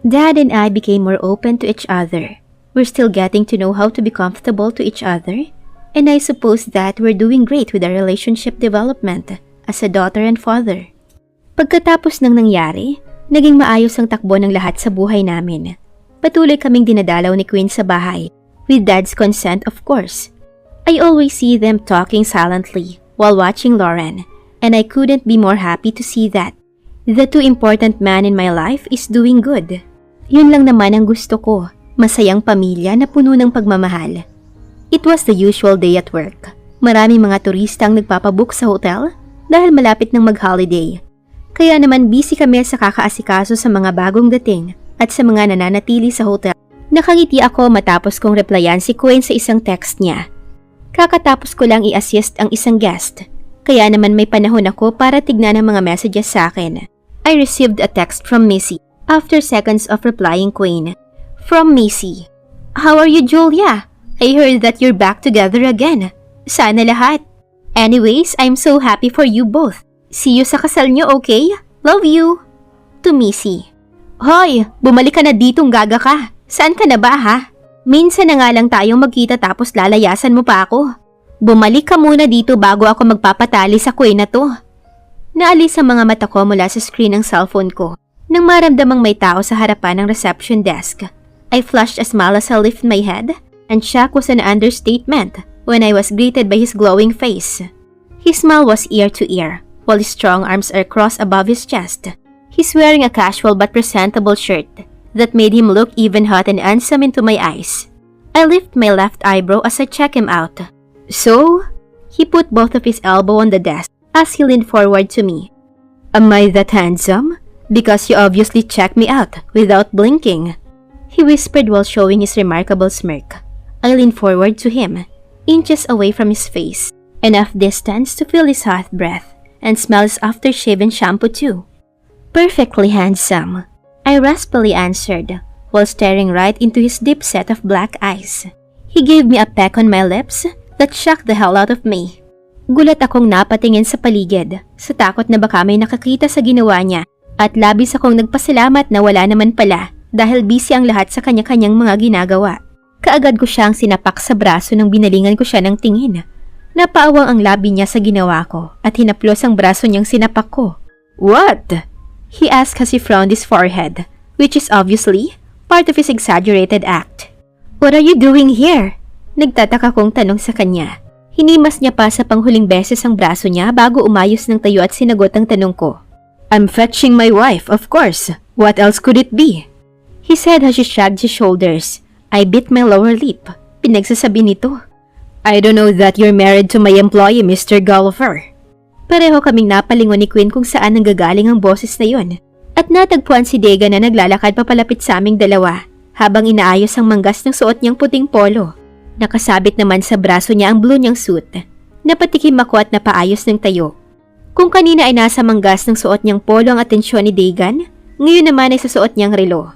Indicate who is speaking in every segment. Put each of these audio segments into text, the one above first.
Speaker 1: Dad and I became more open to each other. We're still getting to know how to be comfortable to each other, and I suppose that we're doing great with our relationship development as a daughter and father. Pagkatapos ng nangyari, naging maayos ang takbo ng lahat sa buhay namin. Patuloy kaming dinadalaw ni Queen sa bahay, with Dad's consent of course. I always see them talking silently while watching Lauren, and I couldn't be more happy to see that. The too important man in my life is doing good. Yun lang naman ang gusto ko, masayang pamilya na puno ng pagmamahal. It was the usual day at work. Maraming mga turista ang nagpapabook sa hotel dahil malapit ng mag-holiday. Kaya naman busy kami sa kakaasikaso sa mga bagong dating at sa mga nananatili sa hotel. Nakangiti ako matapos kong replyan si Queen sa isang text niya. Kakatapos ko lang i-assist ang isang guest, kaya naman may panahon ako para tignan ang mga messages sa akin. I received a text from Missy after seconds of replying Queen. From Missy. How are you, Julia? I heard that you're back together again. Sana lahat. Anyways, I'm so happy for you both. See you sa kasal nyo, okay? Love you. To Missy. Hoy, bumalik ka na ditong gaga ka. Saan ka na ba ha? Minsan na nga lang tayong magkita tapos lalayasan mo pa ako. Bumalik ka muna dito bago ako magpapatali sa Queen na to. Naalis ang mga mata ko mula sa screen ng cellphone ko nang maramdamang may tao sa harapan ng reception desk. I flashed a smile as I lifted my head, and shock was an understatement when I was greeted by his glowing face. His smile was ear to ear, while his strong arms are crossed above his chest. He's wearing a casual but presentable shirt that made him look even hot and handsome into my eyes. I lifted my left eyebrow as I checked him out. So, he put both of his elbows on the desk as he leaned forward to me. Am I that handsome? Because you obviously checked me out without blinking. He whispered while showing his remarkable smirk. I leaned forward to him, inches away from his face, enough distance to feel his hot breath and smell his after-shaven shampoo too. Perfectly handsome, I raspily answered while staring right into his deep set of black eyes. He gave me a peck on my lips that shocked the hell out of me. Gulat akong napatingin sa paligid, sa takot na baka may nakakita sa ginawa niya, at labis akong nagpasalamat na wala naman pala dahil busy ang lahat sa kanya-kanyang mga ginagawa. Kaagad ko siyang sinapak sa braso nang binalingan ko siya ng tingin. Napaawang ang labi niya sa ginawa ko at hinaplos ang braso niyang sinapak ko. What? He asked as he frowned his forehead, which is obviously part of his exaggerated act. What are you doing here? Nagtataka kong tanong sa kanya. Hinimas niya pa sa panghuling beses ang braso niya bago umayos ng tayo at sinagot ang tanong ko. I'm fetching my wife, of course. What else could it be? He said as he shrugged his shoulders. I bit my lower lip. Pinagsasabi nito. I don't know that you're married to my employee, Mr. Golfer. Pareho kaming napalingon ni Queen kung saan nanggagaling ang boses na yon. At natagpuan si Dega na naglalakad papalapit sa aming dalawa habang inaayos ang manggas ng suot niyang puting polo. Nakasabit naman sa braso niya ang blue niyang suit. Napatikim ako at napaayos ng tayo. Kung kanina ay nasa manggas ng suot niyang polo ang atensyon ni Dagan, ngayon naman ay sa suot niyang relo.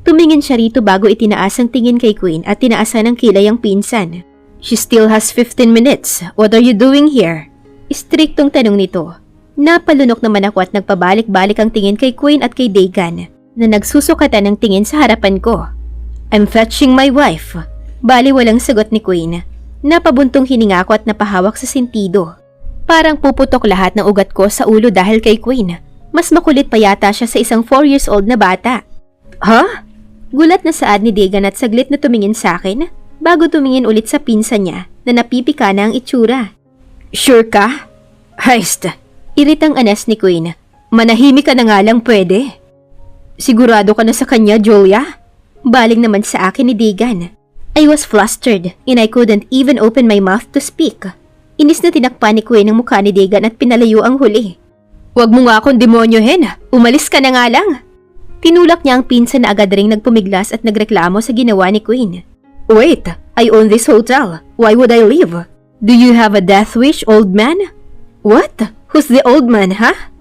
Speaker 1: Tumingin siya rito bago itinaas ang tingin kay Queen at tinaasan ng kilay ang pinsan. She still has 15 minutes. What are you doing here? Istriktong tanong nito. Napalunok naman ako at nagpabalik-balik ang tingin kay Queen at kay Dagan na nagsusukatan ng tingin sa harapan ko. I'm fetching my wife. Bali walang sagot ni Queen. Napabuntong hininga ko at napahawak sa sentido. Parang puputok lahat ng ugat ko sa ulo dahil kay Queen. Mas makulit pa yata siya sa isang 4 years old na bata. Huh? Gulat na saad ni Dagan at saglit na tumingin sa akin bago tumingin ulit sa pinsan niya na napipika na ang itsura. Sure ka? Heist! Iritang anas ni Queen. Manahimik ka na nga lang pwede. Sigurado ka na sa kanya, Julia? Baling naman sa akin ni Dagan. I was flustered and I couldn't even open my mouth to speak. Inis na tinakpan ni Queen ang mukha ni Dagan at pinalayo ang huli. Huwag mo nga akong demonyohin. Umalis ka na nga lang. Tinulak niya ang pinsan na agad ring nagpumiglas at nagreklamo sa ginawa ni Queen. Wait, I own this hotel. Why would I leave? Do you have a death wish, old man? What? Who's the old man, ha?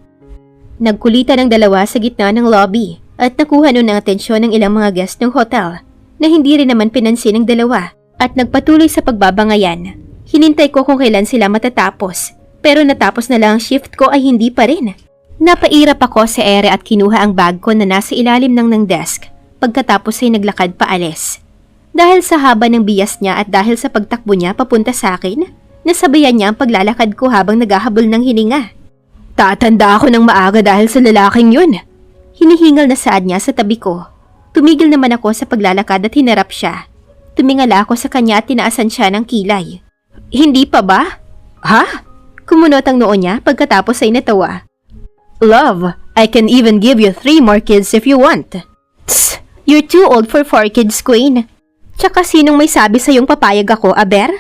Speaker 1: Nagkulitan ang dalawa sa gitna ng lobby at nakuha nun ang atensyon ng ilang mga guest ng hotel na hindi rin naman pinansin ng dalawa at nagpatuloy sa pagbabangayan. Hinintay ko kung kailan sila matatapos pero natapos na lang ang shift ko ay hindi pa rin. Napairap ako sa ere at kinuha ang bag ko na nasa ilalim ng desk pagkatapos ay naglakad paalis. Dahil sa haba ng bias niya at dahil sa pagtakbo niya papunta sa akin, nasabayan niya ang paglalakad ko habang naghahabol ng hininga. Tatanda ako ng maaga dahil sa lalaking yun. Hinihingal na saad niya sa tabi ko. Tumigil naman ako sa paglalakad at hinarap siya. Tumingala ako sa kanya at tinaasan siya ng kilay. Hindi pa ba? Ha? Kumunot ang noo niya pagkatapos ay natawa. Love, I can even give you 3 more kids if you want. Tss, you're too old for 4 kids, Queen. Tsaka sinong may sabi sa yung papayag ako, Aber?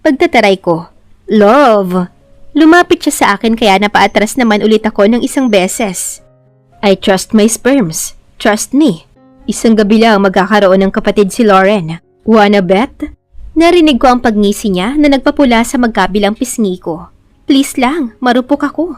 Speaker 1: Pagtataray ko. Love. Lumapit siya sa akin kaya napaatras naman ulit ako ng isang beses. I trust my sperms. Trust me. Isang gabi lang magkakaroon ng kapatid si Lauren. Wanna bet? Narinig ko ang pagngisi niya na nagpapula sa magkabilang pisngi ko. Please lang, marupok ako.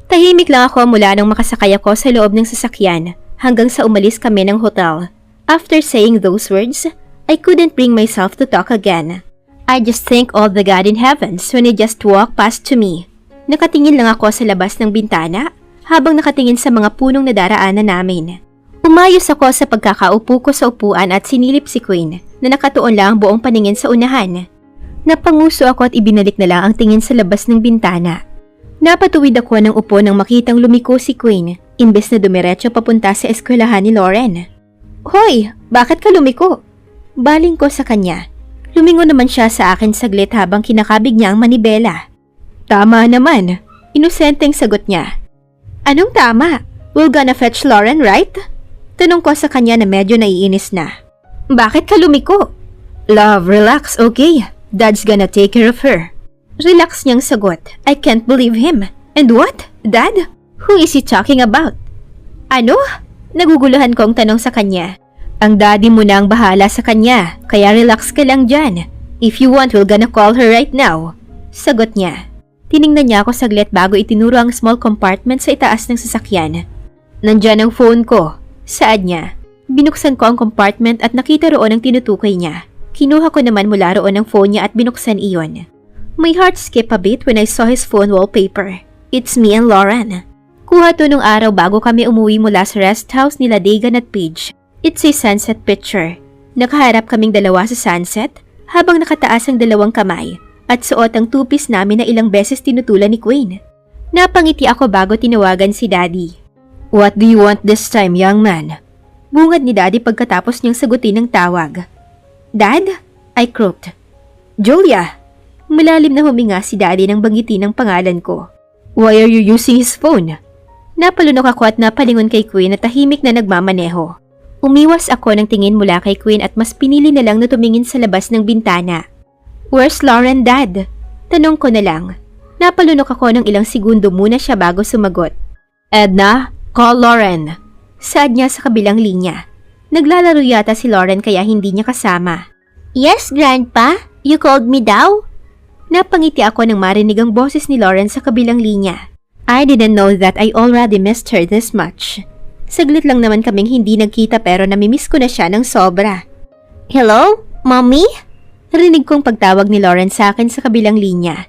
Speaker 1: Tahimik lang ako mula nang makasakay ako sa loob ng sasakyan hanggang sa umalis kami ng hotel. After saying those words, I couldn't bring myself to talk again. I just thank all the God in heavens when he just walked past to me. Nakatingin lang ako sa labas ng bintana habang nakatingin sa mga punong nadaraanan namin. Umayos ako sa pagkakaupo ko sa upuan at sinilip si Queen na nakatuon lang buong paningin sa unahan. Napanguso ako at ibinalik na lang ang tingin sa labas ng bintana. Napatuwid ako ng upo nang makitang lumiko si Queen imbes na dumiretso papunta sa eskwelahan ni Lauren. Hoy, bakit ka lumiko? Baling ko sa kanya. Lumingon naman siya sa akin saglit habang kinakabig niya ang manibela. Tama naman, inosenteng sagot niya. Anong tama? We're gonna fetch Lauren, right? Tanong ko sa kanya na medyo naiinis na. Bakit ka lumiko? Love, relax, okay? Dad's gonna take care of her. Relax niyang sagot. I can't believe him. And what? Dad? Who is he talking about? Ano? Naguguluhan kong tanong sa kanya. Ang daddy mo na ang bahala sa kanya, kaya relax ka lang dyan. If you want, we're gonna call her right now. Sagot niya. Tiningnan niya ako saglit bago itinuro ang small compartment sa itaas ng sasakyan. Nandyan ang phone ko. Saad niya. Binuksan ko ang compartment at nakita roon ang tinutukoy niya. Kinuha ko naman mula roon ang phone niya at binuksan iyon. My heart skipped a bit when I saw his phone wallpaper. It's me and Lauren. Kuha to nung araw bago kami umuwi mula sa rest house nila Dagan at Paige. It's a sunset picture. Nakaharap kaming dalawa sa sunset habang nakataas ang dalawang kamay at suot ang two-piece namin na ilang beses tinutulan ni Queen. Napangiti ako bago tinawagan si Daddy. What do you want this time, young man? Bungad ni Daddy pagkatapos niyang sagutin ang tawag. Dad? I croaked. Julia! Malalim na huminga si Daddy nang banggitin ang pangalan ko. Why are you using his phone? Napalunok ako at napalingon kay Queen at tahimik na nagmamaneho. Umiwas ako ng tingin mula kay Queen at mas pinili na lang na tumingin sa labas ng bintana. Where's Lauren, Dad? Tanong ko na lang. Napalunok ako ng ilang segundo muna siya bago sumagot. Edna, call Lauren. Saad niya sa kabilang linya. Naglalaro yata si Lauren kaya hindi niya kasama. Yes, Grandpa? You called me daw? Napangiti ako nang marinig ang boses ni Lauren sa kabilang linya. I didn't know that I already missed her this much. Saglit lang naman kaming hindi nagkita pero namimiss ko na siya ng sobra. Hello? Mommy? Rinig kong pagtawag ni Lauren sa akin sa kabilang linya.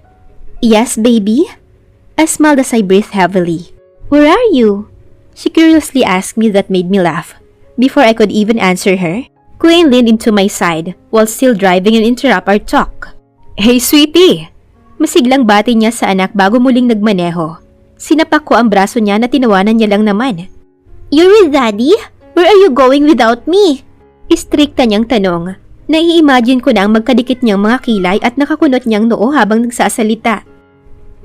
Speaker 1: Yes, baby? I smiled as I breathed heavily. Where are you? She curiously asked me that made me laugh. Before I could even answer her, Queen leaned into my side while still driving and interrupt our talk. Hey, sweetie! Masiglang bati niya sa anak bago muling nagmaneho. Sinapak ko ang braso niya na tinawanan niya lang naman. You're with Daddy? Where are you going without me? Istrikta niyang tanong. Nai-imagine ko na ang magkadikit niyang mga kilay at nakakunot niyang noo habang nagsasalita.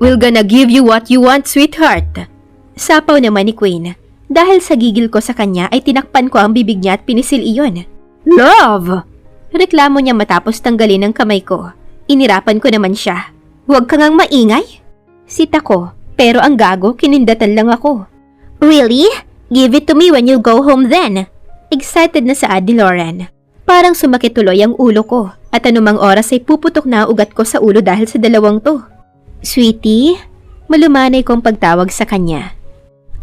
Speaker 1: We're gonna give you what you want, sweetheart. Sapaw naman ni Queen. Dahil sa gigil ko sa kanya ay tinakpan ko ang bibig niya at pinisil iyon. Love! Reklamo niya matapos tanggalin ang kamay ko. Inirapan ko naman siya. Huwag ka ngang maingay. Sita ko, pero ang gago kinindatan lang ako. Really? Give it to me when you go home then. Excited na saad ni Lauren. Parang sumakit tuloy ang ulo ko at anumang oras ay puputok na ugat ko sa ulo dahil sa dalawang to. Sweetie, malumanay kong pagtawag sa kanya.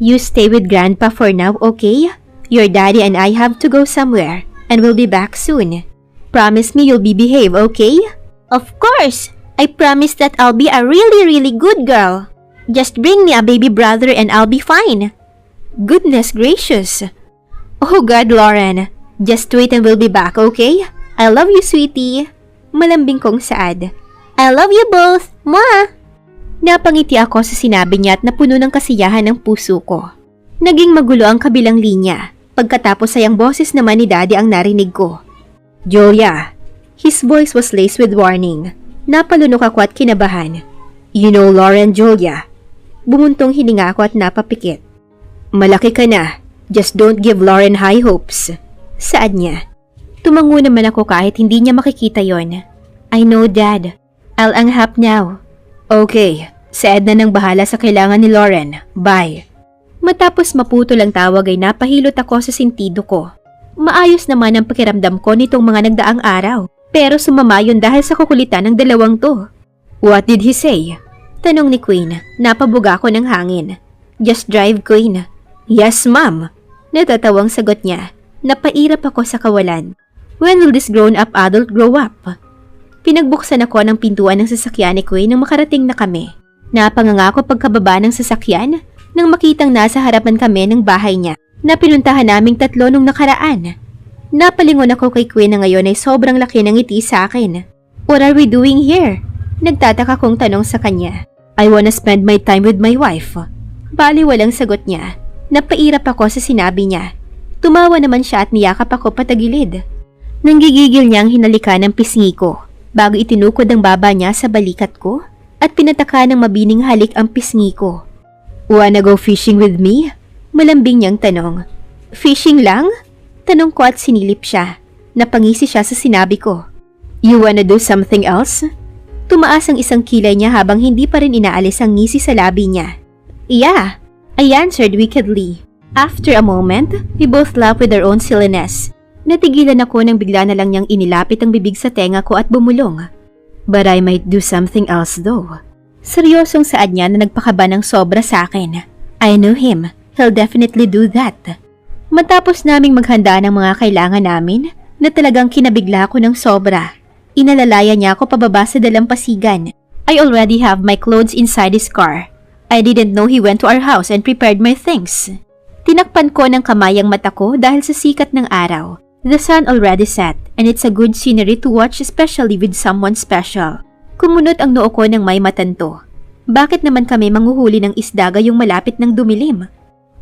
Speaker 1: You stay with Grandpa for now, okay? Your daddy and I have to go somewhere and we'll be back soon. Promise me you'll behave, okay? Of course! I promise that I'll be a really good girl. Just bring me a baby brother and I'll be fine. Goodness gracious! Oh God, Lauren! Just wait and we'll be back, okay? I love you, sweetie. Malambing kong saad. I love you both, Mwah! Napangiti ako sa sinabi niya at napuno ng kasiyahan ng puso ko. Naging magulo ang kabilang linya. Pagkatapos ay ang boses naman ni Daddy ang narinig ko. Julia. His voice was laced with warning. Napalunok ako at kinabahan. You know Lauren, Julia. Bumuntong hininga ako at napapikit. Malaki ka na. Just don't give Lauren high hopes. Saad niya. Tumango naman ako kahit hindi niya makikita yon. I know, Dad. I'll unhap now. Okay, si Edna nang bahala sa kailangan ni Lauren. Bye. Matapos maputol ang tawag ay napahilot ako sa sentido ko. Maayos naman ang pakiramdam ko nitong mga nagdaang araw. Pero sumama yun dahil sa kukulitan ng dalawang to. What did he say? Tanong ni Queen. Napabuga ko ng hangin. Just drive, Queen. Yes, ma'am. Natatawang sagot niya. Napairap ako sa kawalan. When will this grown-up adult grow up? Pinagbuksan ako ng pintuan ng sasakyan ni Queen nang makarating na kami. Napanganga ko pagkababa ng sasakyan nang makitang nasa harapan kami ng bahay niya na pinuntahan naming tatlo nung nakaraan. Napalingon ako kay Queen na ngayon ay sobrang laki ng ngiti sa akin. What are we doing here? Nagtataka kong tanong sa kanya. I wanna spend my time with my wife. Bali walang sagot niya. Napairap ako sa sinabi niya. Tumawa naman siya at niyakap ako patagilid. Nanggigigil niyang hinalikan ng pisngi ko. Bago itinukod ang baba niya sa balikat ko at pinataka ng mabining halik ang pisngi ko. Wanna go fishing with me? Malambing niyang tanong. Fishing lang? Tanong ko at sinilip siya. Napangisi siya sa sinabi ko. You wanna do something else? Tumaas ang isang kilay niya habang hindi pa rin inaalis ang ngisi sa labi niya. Yeah, I answered wickedly. After a moment, we both laughed with our own silliness. Natigilan ako nang bigla na lang niyang inilapit ang bibig sa tenga ko at bumulong. But I might do something else though. Seryosong saad niya na nagpakaba ng sobra sa akin. I know him. He'll definitely do that. Matapos naming maghanda ng mga kailangan namin, na talagang kinabigla ko ng sobra. Inalalaya niya ako pababa sa dalampasigan. I already have my clothes inside his car. I didn't know he went to our house and prepared my things. Tinakpan ko ng kamay ang mata ko dahil sa sikat ng araw. The sun already set and it's a good scenery to watch especially with someone special. Kumunot ang noo ko ng may matanto. Bakit naman kami manghuhuli ng isda gayong malapit ng dumilim?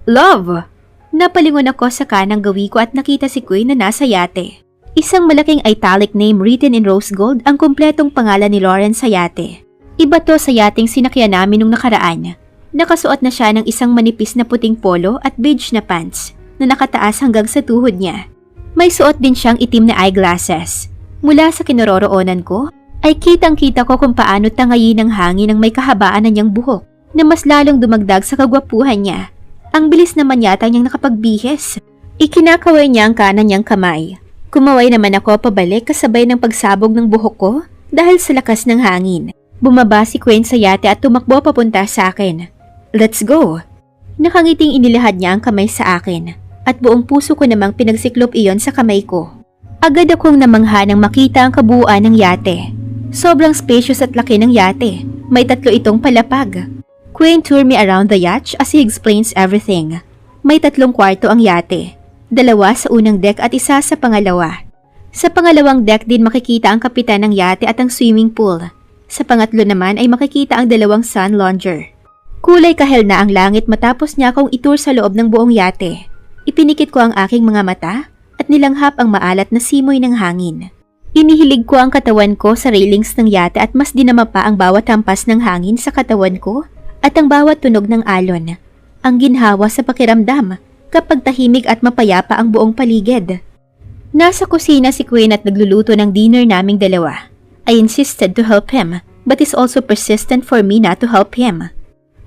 Speaker 1: Love! Napalingon ako sa kanang gawi ko at nakita si Queen na nasa yate. Isang malaking italic name written in rose gold ang kumpletong pangalan ni Lauren sa yate. Iba to sa yating sinakyan namin nung nakaraan. Nakasuot na siya ng isang manipis na puting polo at beige na pants na nakataas hanggang sa tuhod niya. May suot din siyang itim na eyeglasses. Mula sa kinaroroonan ko, ay kitang-kita ko kung paano tangayin ng hangin ng may kahabaan na niyang buhok na mas lalong dumagdag sa kagwapuhan niya. Ang bilis naman yata niyang nakapagbihis. Ikinakaway niya ang kanan niyang kamay. Kumaway naman ako pabalik kasabay ng pagsabog ng buhok ko dahil sa lakas ng hangin. Bumaba si Queen sa yate at tumakbo papunta sa akin. Let's go! Nakangiting inilahad niya ang kamay sa akin. At buong puso ko namang pinagsiklop iyon sa kamay ko. Agad akong namangha nang makita ang kabuuan ng yate. Sobrang spacious at laki ng yate. May 3 itong palapag. Queen toured me around the yacht as he explains everything. May 3 kwarto ang yate. 2 sa unang deck at 1 sa pangalawa. Sa pangalawang deck din makikita ang kapitan ng yate at ang swimming pool. Sa pangatlo naman ay makikita ang 2 sun lounger. Kulay kahel na ang langit matapos niya akong itour sa loob ng buong yate. Ipinikit ko ang aking mga mata at nilanghap ang maalat na simoy ng hangin. Inihilig ko ang katawan ko sa railings ng yate at mas dinama pa ang bawat hampas ng hangin sa katawan ko at ang bawat tunog ng alon. Ang ginhawa sa pakiramdam kapag tahimik at mapayapa ang buong paligid. Nasa kusina si Queen at nagluluto ng dinner naming dalawa. I insisted to help him but is also persistent for me not to help him.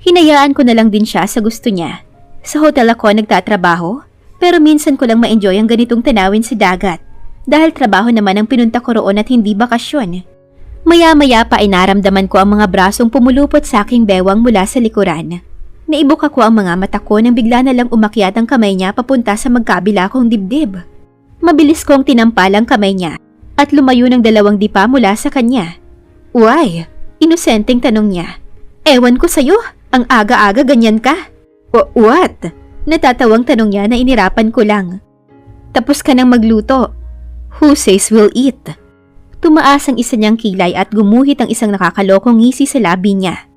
Speaker 1: Hinayaan ko na lang din siya sa gusto niya. Sa hotel ako nagtatrabaho, pero minsan ko lang ma-enjoy ang ganitong tanawin sa dagat dahil trabaho naman ang pinunta ko roon at hindi bakasyon. Maya-maya pa ay naramdaman ko ang mga brasong pumulupot sa aking bewang mula sa likuran. Naibok ako ang mga mata ko nang bigla na lang umakyat ang kamay niya papunta sa magkabila kong dibdib. Mabilis kong tinampal ang kamay niya at lumayo ng 2 dipa mula sa kanya. Why? Inosenteng tanong niya. Ewan ko sa'yo, ang aga-aga ganyan ka. What? Natatawang tanong niya na inirapan ko lang. Tapos ka nang magluto. Who says we'll eat? Tumaas ang isa niyang kilay at gumuhit ang isang nakakalokong ngisi sa labi niya.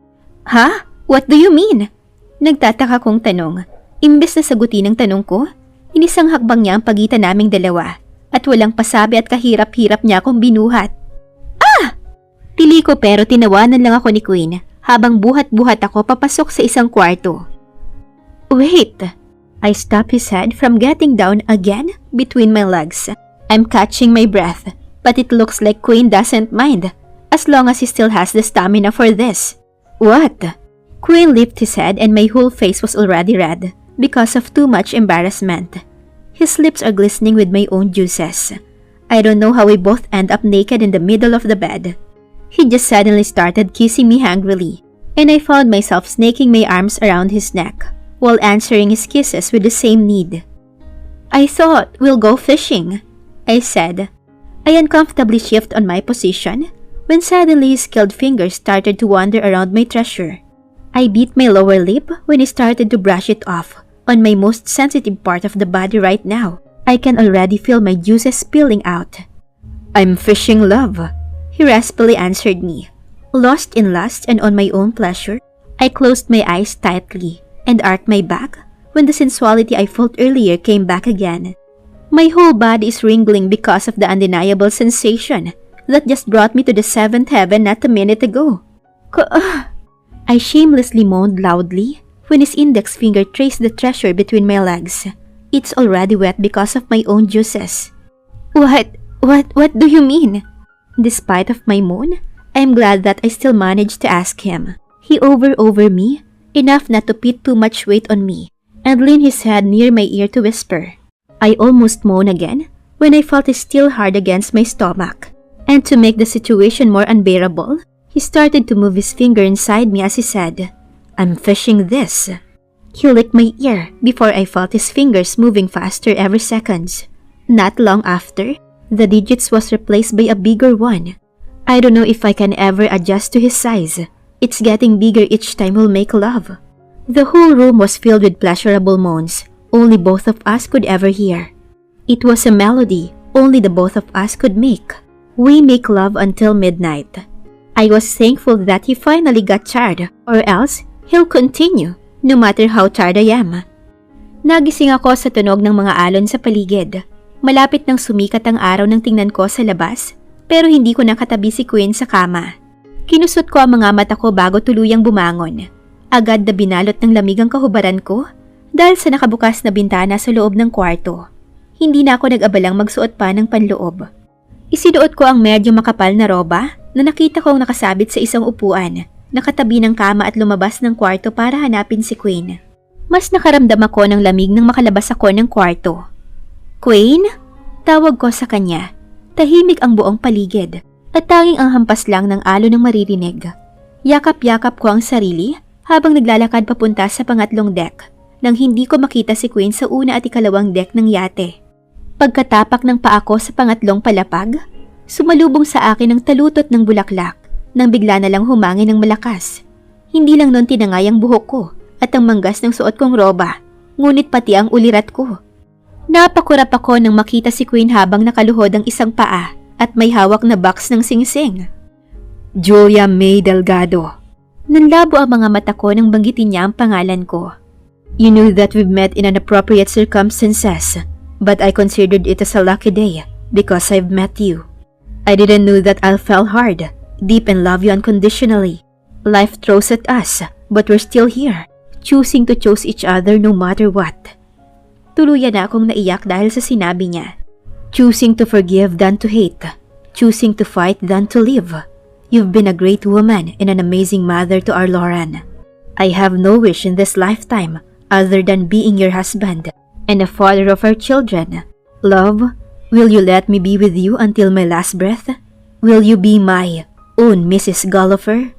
Speaker 1: Ha? What do you mean? Nagtataka kong tanong. Imbes na sagutin ang tanong ko, inisang hakbang niya ang pagitan naming dalawa at walang pasabi at kahirap-hirap niya akong binuhat. Ah! Tili ko pero tinawanan lang ako ni Queen habang buhat-buhat ako papasok sa isang kwarto. Wait! I stopped his head from getting down again between my legs. I'm catching my breath, but it looks like Queen doesn't mind as long as he still has the stamina for this. What? Queen lifted his head and my whole face was already red because of too much embarrassment. His lips are glistening with my own juices. I don't know how we both end up naked in the middle of the bed. He just suddenly started kissing me hungrily, and I found myself snaking my arms around his neck while answering his kisses with the same need. I thought we'll go fishing, I said. I uncomfortably shifted on my position when suddenly his skilled fingers started to wander around my treasure. I bit my lower lip when he started to brush it off on my most sensitive part of the body right now. I can already feel my juices spilling out. I'm fishing, love, he raspily answered me. Lost in lust and on my own pleasure, I closed my eyes tightly and arched my back when the sensuality I felt earlier came back again. My whole body is wriggling because of the undeniable sensation that just brought me to the seventh heaven not a minute ago. I shamelessly moaned loudly when his index finger traced the treasure between my legs. It's already wet because of my own juices. What do you mean? Despite of my moan, I'm glad that I still managed to ask him. He over me, enough not to put too much weight on me, and leaned his head near my ear to whisper. I almost moaned again when I felt his steel hard against my stomach. And to make the situation more unbearable, he started to move his finger inside me as he said, I'm fishing this. He licked my ear before I felt his fingers moving faster every second. Not long after, the digits was replaced by a bigger one. I don't know if I can ever adjust to his size. It's getting bigger each time we'll make love. The whole room was filled with pleasurable moans only both of us could ever hear. It was a melody only the both of us could make. We make love until midnight. I was thankful that he finally got tired, or else he'll continue no matter how tired I am. Nagising ako sa tunog ng mga alon sa paligid. Malapit nang sumikat ang araw nang tingnan ko sa labas, pero hindi ko nakatabi si Queen sa kama. Kinusot ko ang mga mata ko bago tuluyang bumangon. Agad na binalot ng lamig ang kahubaran ko dahil sa nakabukas na bintana sa loob ng kwarto. Hindi na ako nag-abalang magsuot pa ng panloob. Isinuot ko ang medyo makapal na roba na nakita kong nakasabit sa isang upuan, nakatabi ng kama at lumabas ng kwarto para hanapin si Queen. Mas nakaramdam ako ng lamig nang makalabas ako ng kwarto. Queen? Tawag ko sa kanya. Tahimik ang buong paligid at tanging ang hampas lang ng alon ng maririnig. Yakap-yakap ko ang sarili habang naglalakad papunta sa pangatlong deck nang hindi ko makita si Queen sa una at ikalawang deck ng yate. Pagkatapak ng paa ko sa pangatlong palapag, sumalubong sa akin ang talutot ng bulaklak nang bigla na lang humangin ng malakas. Hindi lang nun tinangay ang buhok ko at ang manggas ng suot kong roba, ngunit pati ang ulirat ko. Napakurap ako nang makita si Queen habang nakaluhod ang isang paa at may hawak na box ng singsing. Julia May Delgado. Nanlabo ang mga mata ko nang banggitin niya ang pangalan ko. You knew that we've met in inappropriate circumstances, but I considered it as a lucky day because I've met you. I didn't know that I'll fall hard, deep and love you unconditionally. Life throws at us, but we're still here, choosing to choose each other no matter what. Tuluyan na akong naiyak dahil sa sinabi niya. Choosing to forgive than to hate, choosing to fight than to live. You've been a great woman and an amazing mother to our Lauren. I have no wish in this lifetime other than being your husband and a father of our children. Love, will you let me be with you until my last breath? Will you be my own Mrs. Gollifer?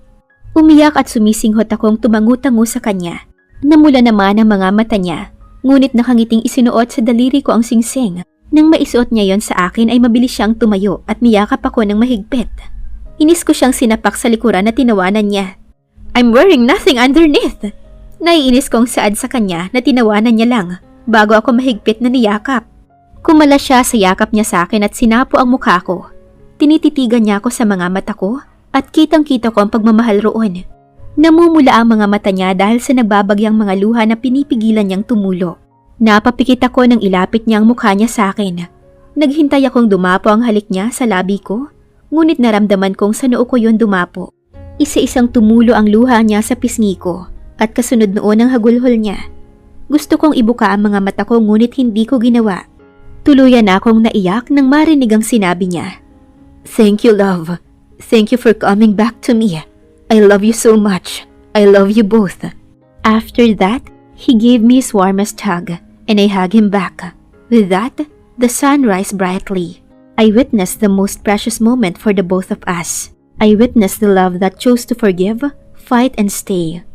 Speaker 1: Umiyak at sumisinghot akong tumangu-tango sa kanya. Namula naman ang mga mata niya, ngunit nakangiting isinuot sa daliri ko ang singsing. Nang maisuot niya yon sa akin ay mabilis siyang tumayo at miyakap ako ng mahigpit. Inis ko siyang sinapak sa likuran at tinawanan niya. I'm wearing nothing underneath. Naiinis kong saad sa kanya na tinawanan niya lang bago ako mahigpit na niyakap. Kumala siya sa yakap niya sa akin at sinapo ang mukha ko. Tinititigan niya ako sa mga mata ko at kitang-kita ko ang pagmamahal roon. Namumula ang mga mata niya dahil sa nagbabagyang mga luha na pinipigilan niyang tumulo. Napapikit ako nang ilapit niya ang mukha niya sa akin. Naghintay akong dumapo ang halik niya sa labi ko, ngunit naramdaman kong sa noo ko yun dumapo. Isa-isang tumulo ang luha niya sa pisngi ko at kasunod noon ang hagulhol niya. Gusto kong ibuka ang mga mata ko ngunit hindi ko ginawa. Tuluyan na akong naiyak nang marinig ang sinabi niya. "Thank you, love. Thank you for coming back to me. I love you so much. I love you both." After that, he gave me his warmest hug and I hugged him back. With that, the sun rose brightly. I witnessed the most precious moment for the both of us. I witnessed the love that chose to forgive, fight, and stay.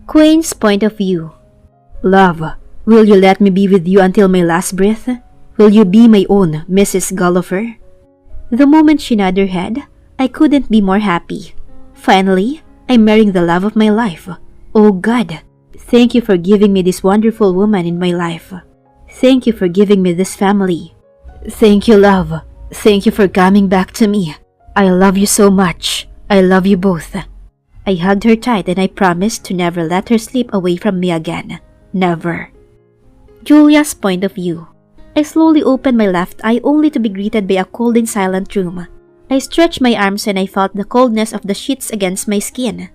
Speaker 1: Queen's point of view. "Love, will you let me be with you until my last breath? Will you be my own Mrs. Gulliver?" The moment she nodded her head, I couldn't be more happy. Finally, I'm marrying the love of my life. Oh God, thank you for giving me this wonderful woman in my life. Thank you for giving me this family. Thank you, love. Thank you for coming back to me. I love you so much. I love you both. I hugged her tight and I promised to never let her slip away from me again. Never. Julia's point of view. I slowly opened my left eye only to be greeted by a cold and silent room. I stretched my arms and I felt the coldness of the sheets against my skin.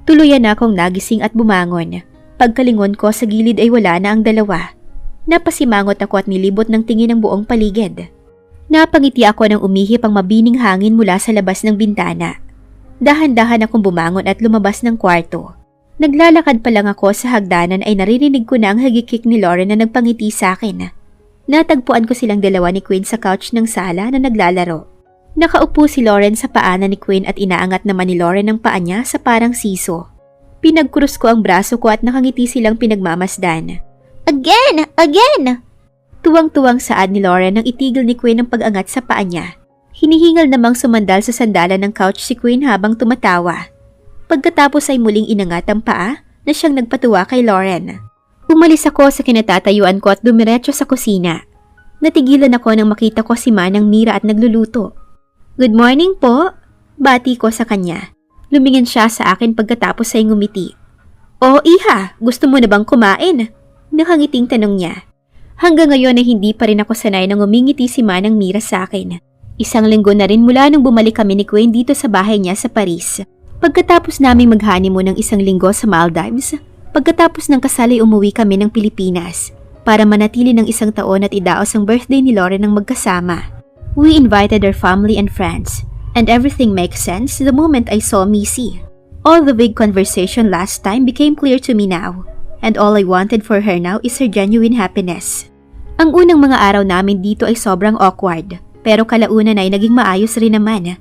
Speaker 1: Tuluyan na akong nagising at bumangon. Pagkalingon ko sa gilid ay wala na ang dalawa. Napasimangot ako at nilibot ng tingin ang buong paligid. Napangiti ako nang umihip ang mabining hangin mula sa labas ng bintana. Dahan-dahan akong bumangon at lumabas ng kwarto. Naglalakad pa lang ako sa hagdanan ay naririnig ko na ang hagikik ni Lauren na nagpangiti sa akin. Natagpuan ko silang dalawa ni Queen sa couch ng sala na naglalaro. Nakaupo si Lauren sa paanan ni Queen at inaangat naman ni Lauren ang paa niya sa parang siso. Pinagkurus ko ang braso ko at nakangiti silang pinagmamasdan. "Again! Again!" Tuwang-tuwang saad ni Lauren nang itigil ni Queen ang pag-angat sa paa niya. Hinihingal namang sumandal sa sandalan ng couch si Queen habang tumatawa. Pagkatapos ay muling inangat ang paa na siyang nagpatuwa kay Lauren. Umalis ako sa kinatatayuan ko at dumiretso sa kusina. Natigilan ako nang makita ko si Manang Mira at nagluluto. "Good morning po," bati ko sa kanya. Lumingin siya sa akin pagkatapos ay ngumiti. "Oh, iha, gusto mo na bang kumain?" Nakangiting tanong niya. Hanggang ngayon ay hindi pa rin ako sanay nang umingiti si Manang Mira sa akin. Isang linggo na rin mula nung bumalik kami ni Queen dito sa bahay niya sa Paris. Pagkatapos naming mag-honeymoon ng isang linggo sa Maldives, pagkatapos ng kasal ay umuwi kami ng Pilipinas para manatili ng isang taon at idaos ang birthday ni Lauren ng magkasama. We invited our family and friends, and everything makes sense the moment I saw Missy. All the big conversation last time became clear to me now. And all I wanted for her now is her genuine happiness. Ang unang mga araw namin dito ay sobrang awkward, pero kalaunan ay naging maayos rin naman.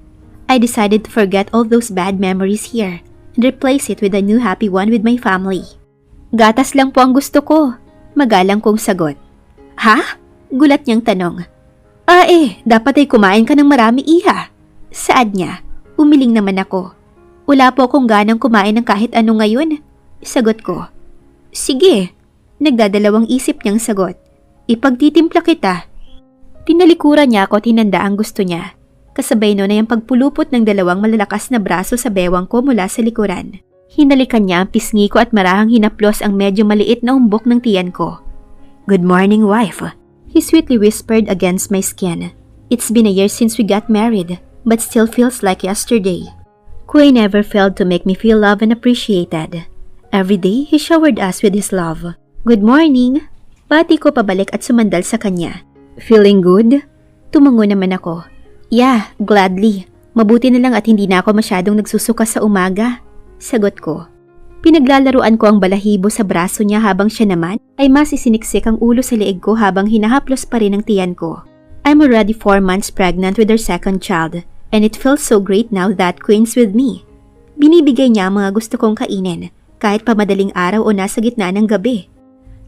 Speaker 1: I decided to forget all those bad memories here and replace it with a new happy one with my family. "Gatas lang po ang gusto ko," magalang kong sagot. "Ha?" Gulat niyang tanong. Dapat ay kumain ka ng marami, iha." Saad niya. Umiling naman ako. "Wala po akong ganang kumain ng kahit ano ngayon," sagot ko. "Sige." Nagdadalawang isip niyang sagot. "Ipagtitimpla kita." Tinalikuran niya ako at hinanda ang gusto niya. Kasabay noon ay ang pagpulupot ng dalawang malalakas na braso sa bewang ko mula sa likuran. Hinalikan niya ang pisngi ko at marahang hinaplos ang medyo maliit na umbok ng tiyan ko. "Good morning, wife," he sweetly whispered against my skin. "It's been a year since we got married, but still feels like yesterday." Queen never failed to make me feel loved and appreciated. Every day, he showered us with his love. "Good morning." Bati ko pabalik at sumandal sa kanya. "Feeling good?" Tumango naman ako. "Yeah, gladly. Mabuti na lang at hindi na ako masyadong nagsusuka sa umaga," sagot ko. Pinaglalaruan ko ang balahibo sa braso niya habang siya naman ay mas isiniksik ang ulo sa leeg ko habang hinahaplos pa rin ang tiyan ko. I'm already 4 months pregnant with our second child and it feels so great now that Queen's with me. Binibigay niya ang mga gusto kong kainin kahit pa madaling araw o nasa gitna ng gabi.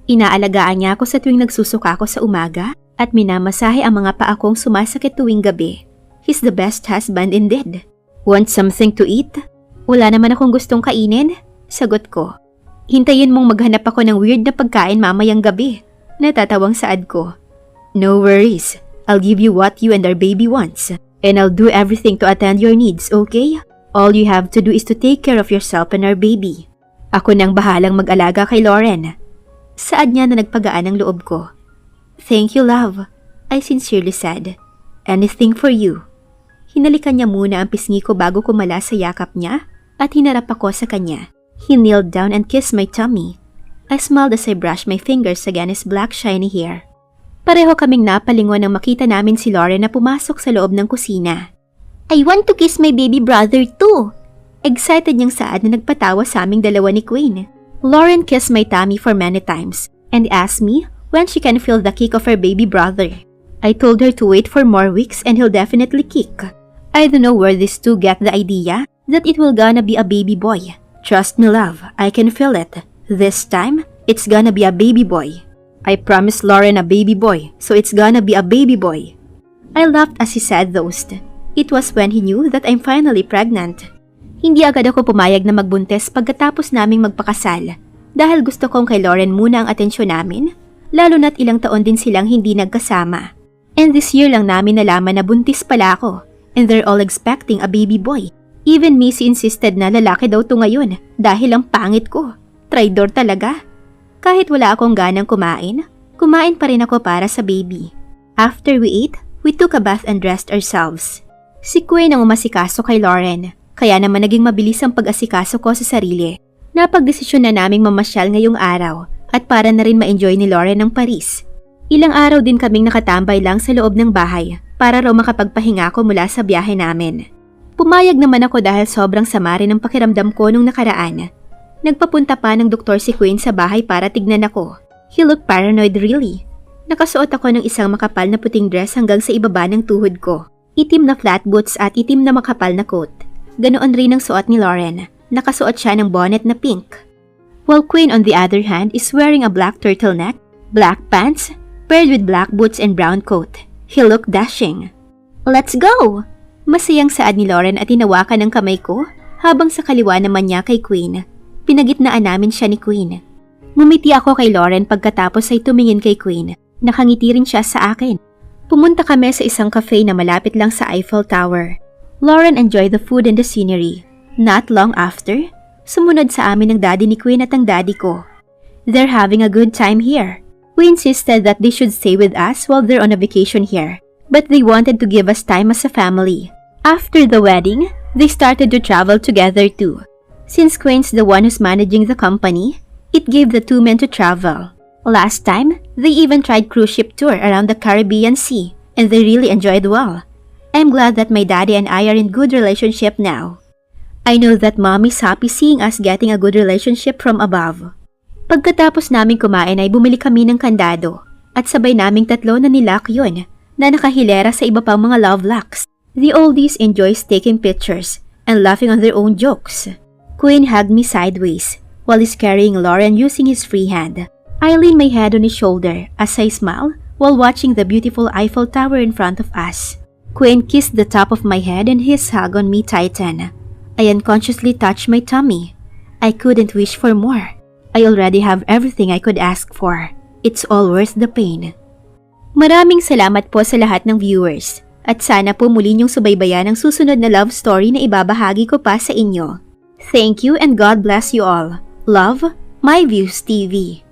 Speaker 1: Inaalagaan niya ako sa tuwing nagsusuka ako sa umaga at minamasahe ang mga paa kong sumasakit tuwing gabi. He's the best husband indeed. "Want something to eat?" "Wala naman akong gustong kainin," sagot ko. "Hintayin mong maghanap ako ng weird na pagkain mamayang gabi," natatawang saad ko. No worries. I'll give you what you and our baby wants. And I'll do everything to attend your needs, okay? All you have to do is to take care of yourself and our baby. Ako nang bahalang mag-alaga kay Lauren. Saad niya na nagpagaan ang loob ko. Thank you, love. I sincerely said. Anything for you. Hinalikan niya muna ang pisngi ko bago kumala sa yakap niya at hinarap ako sa kanya. He kneeled down and kissed my tummy. I smiled as I brushed my fingers against his black shiny hair. Pareho kaming napalingon nang makita namin si Lauren na pumasok sa loob ng kusina. I want to kiss my baby brother too. Excited niyang saad na nagpatawa sa aming dalawa ni Queen. Lauren kissed my tummy for many times and asked me when she can feel the kick of her baby brother. I told her to wait for more weeks and he'll definitely kick. I don't know where these two get the idea that it will gonna be a baby boy. Trust me, love, I can feel it. This time, it's gonna be a baby boy. I promised Lauren a baby boy, so it's gonna be a baby boy. I laughed as he said those. It was when he knew that I'm finally pregnant. Hindi agad ako pumayag na magbuntis pagkatapos naming magpakasal dahil gusto kong kay Lauren muna ang atensyon namin, lalo na't ilang taon din silang hindi nagkasama. And this year lang namin nalaman na buntis pala ako and they're all expecting a baby boy. Even Missy insisted na lalaki daw to ngayon dahil ang pangit ko. Traidor talaga. Kahit wala akong ganang kumain pa rin ako para sa baby. After we ate, we took a bath and dressed ourselves. Si Queen ang umasikaso kay Lauren, kaya naman naging mabilis ang pag-asikaso ko sa sarili. Napagdesisyon na naming mamasyal ngayong araw at para na rin ma-enjoy ni Lauren ang Paris. Ilang araw din kaming nakatambay lang sa loob ng bahay para raw makapagpahinga ko mula sa biyahe namin. Pumayag naman ako dahil sobrang sama rin ang pakiramdam ko nung nakaraan. Nagpapunta pa ng doktor si Queen sa bahay para tignan ako. He looked paranoid really. Nakasuot ako ng isang makapal na puting dress hanggang sa ibaba ng tuhod ko. Itim na flat boots at itim na makapal na coat. Ganoon rin ang suot ni Lauren. Nakasuot siya ng bonnet na pink. While Queen on the other hand is wearing a black turtleneck, black pants, paired with black boots and brown coat. He looked dashing. Let's go! Masayang saad ni Lauren at tinawakan ng kamay ko habang sa kaliwa naman niya kay Queen. Pinagitnaan namin siya ni Queen. Ngumiti ako kay Lauren pagkatapos ay tumingin kay Queen. Nakangiti rin siya sa akin. Pumunta kami sa isang cafe na malapit lang sa Eiffel Tower. Lauren enjoyed the food and the scenery. Not long after, sumunod sa amin ang daddy ni Queen at ang daddy ko. They're having a good time here. We insisted that they should stay with us while they're on a vacation here, but they wanted to give us time as a family. After the wedding, they started to travel together too. Since Queen's the one who's managing the company, it gave the two men to travel. Last time, they even tried cruise ship tour around the Caribbean Sea, and they really enjoyed well. I'm glad that my daddy and I are in good relationship now. I know that mommy's happy seeing us getting a good relationship from above. Pagkatapos naming kumain ay bumili kami ng kandado, at sabay naming tatlo na nilak yun, na nakahilera sa iba pang mga love locks. The oldies enjoys taking pictures and laughing on their own jokes. Queen hugged me sideways while he's carrying Lauren using his free hand. I leaned my head on his shoulder as I smiled while watching the beautiful Eiffel Tower in front of us. Queen kissed the top of my head and his hug on me tightened. I unconsciously touched my tummy. I couldn't wish for more. I already have everything I could ask for. It's all worth the pain. Maraming salamat po sa lahat ng viewers. At sana po muli niyong subaybayan ang susunod na love story na ibabahagi ko pa sa inyo. Thank you and God bless you all. Love, My Views TV.